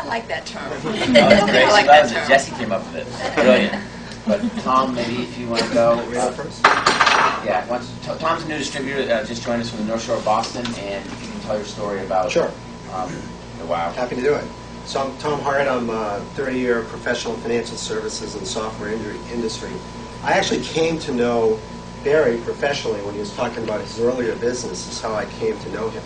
like that term. Oh, that's great. I like That that term. Jesse came up with it. Brilliant. But Tom, maybe if you want to go. First? Yeah. Tom's a new distributor. Just joined us from the North Shore of Boston, and if you can tell your story about. Sure. Wow. Happy to do it. So I'm Tom Hart. I'm a 30-year professional in financial services and software industry. I actually came to know Barry professionally when he was talking about his earlier business. Is how I came to know him.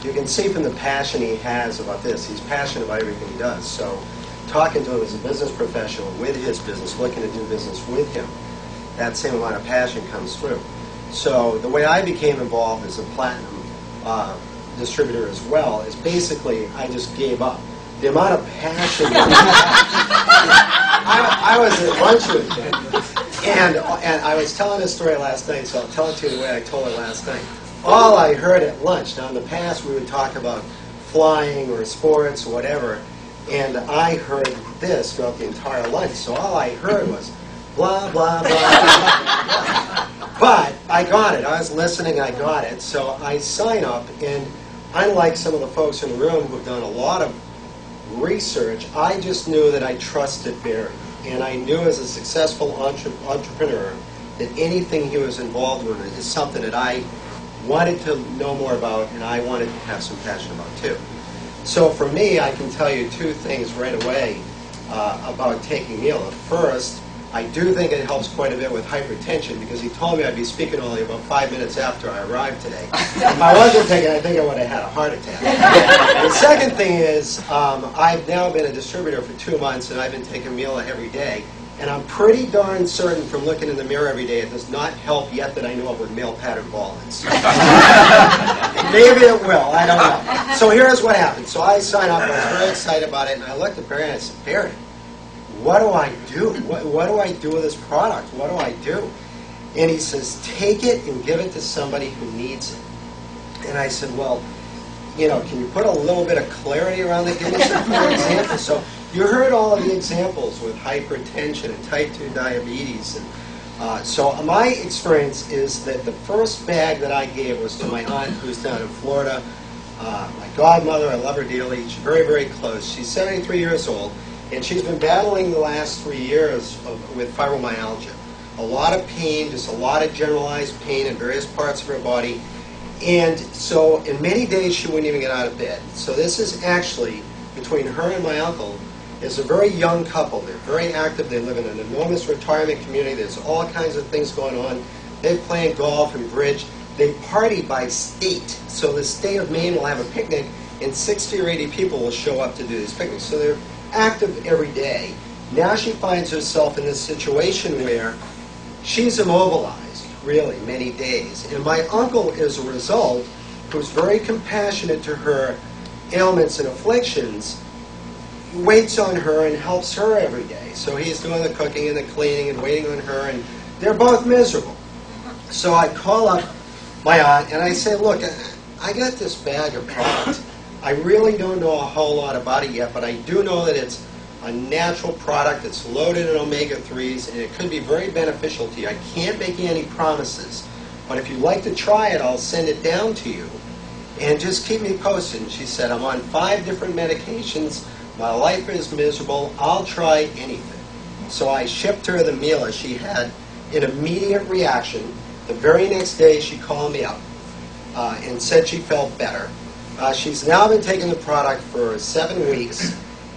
You can see from the passion he has about this. He's passionate about everything he does. So talking to him as a business professional with his business, looking to do business with him, that same amount of passion comes through. So the way I became involved as a platinum distributor as well is basically I just gave up. The amount of passion I was at lunch with him, and I was telling this story last night, so I'll tell it to you the way I told it last night. All I heard at lunch, now in the past we would talk about flying or sports or whatever, and I heard this throughout the entire lunch, so all I heard was blah, blah, blah, blah. But I got it. I was listening, I got it. So I sign up, and unlike some of the folks in the room who've done a lot of research, I just knew that I trusted Barry. And I knew as a successful entrepreneur that anything he was involved with is something that I wanted to know more about and I wanted to have some passion about too. So for me, I can tell you two things right away about taking Mila. First, I do think it helps quite a bit with hypertension because he told me I'd be speaking only about 5 minutes after I arrived today. If I wasn't taking it, I think I would have had a heart attack. The second thing is I've now been a distributor for 2 months and I've been taking Mila every day. And I'm pretty darn certain from looking in the mirror every day it does not help yet that I know of with male pattern baldness. Maybe it will, I don't know. So here's what happened. So I signed up, I was very excited about it, and I looked at Barry and I said, Barry, what do I do? What do I do with this product? What do I do? And he says, take it and give it to somebody who needs it. And I said, well, you know, can you put a little bit of clarity around that? Give me some clear examples. So you heard all of the examples with hypertension and type 2 diabetes. And so my experience is that the first bag that I gave was to my aunt who's down in Florida. My godmother, I love her dearly. She's very, very close. She's 73 years old, and she's been battling the last 3 years with fibromyalgia. A lot of pain, just a lot of generalized pain in various parts of her body. And so in many days she wouldn't even get out of bed. So this is actually, between her and my uncle, is a very young couple. They're very active. They live in an enormous retirement community. There's all kinds of things going on. They play golf and bridge. They party by state. So the state of Maine will have a picnic, and 60 or 80 people will show up to do these picnics. So they're active every day. Now she finds herself in this situation where she's immobilized, really, many days. And my uncle, as a result, who's very compassionate to her ailments and afflictions, waits on her and helps her every day. So he's doing the cooking and the cleaning and waiting on her, and they're both miserable. So I call up my aunt and I say, look, I got this bag of product. I really don't know a whole lot about it yet, but I do know that it's a natural product. It's loaded in omega-3s, and it could be very beneficial to you. I can't make you any promises, but if you'd like to try it, I'll send it down to you, and just keep me posted. And she said, I'm on 5 different medications. My life is miserable. I'll try anything. So I shipped her the Mila. She had an immediate reaction. The very next day, she called me up and said she felt better. She's now been taking the product for 7 weeks,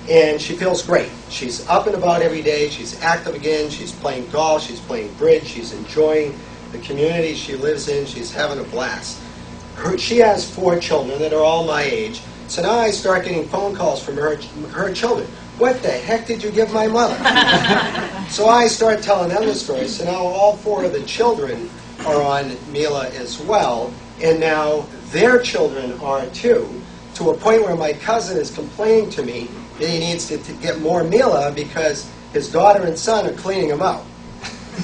and she feels great. She's up and about every day. She's active again. She's playing golf. She's playing bridge. She's enjoying the community she lives in. She's having a blast. She has 4 children that are all my age. So now I start getting phone calls from her children. What the heck did you give my mother? So I start telling them the story. So now all 4 of the children are on Mila as well. And now their children are too, to a point where my cousin is complaining to me that he needs to get more Mila because his daughter and son are cleaning him out.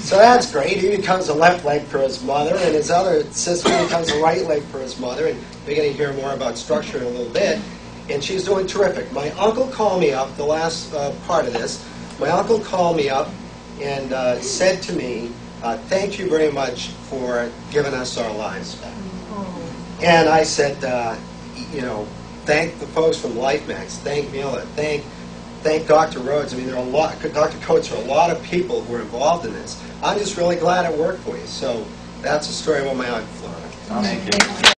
So that's great. He becomes a left leg for his mother, and his other sister becomes a right leg for his mother. And we're going to hear more about structure in a little bit. And she's doing terrific. My uncle called me up, the last part of this. My uncle called me up and said to me, thank you very much for giving us our lives back. And I said, you know, thank the folks from LifeMax, thank Mila, thank thank Dr. Rhodes. I mean, there are a lot, Dr. Coates, there are a lot of people who are involved in this. I'm just really glad it worked for you. So that's a story about my aunt Florida. Thank you.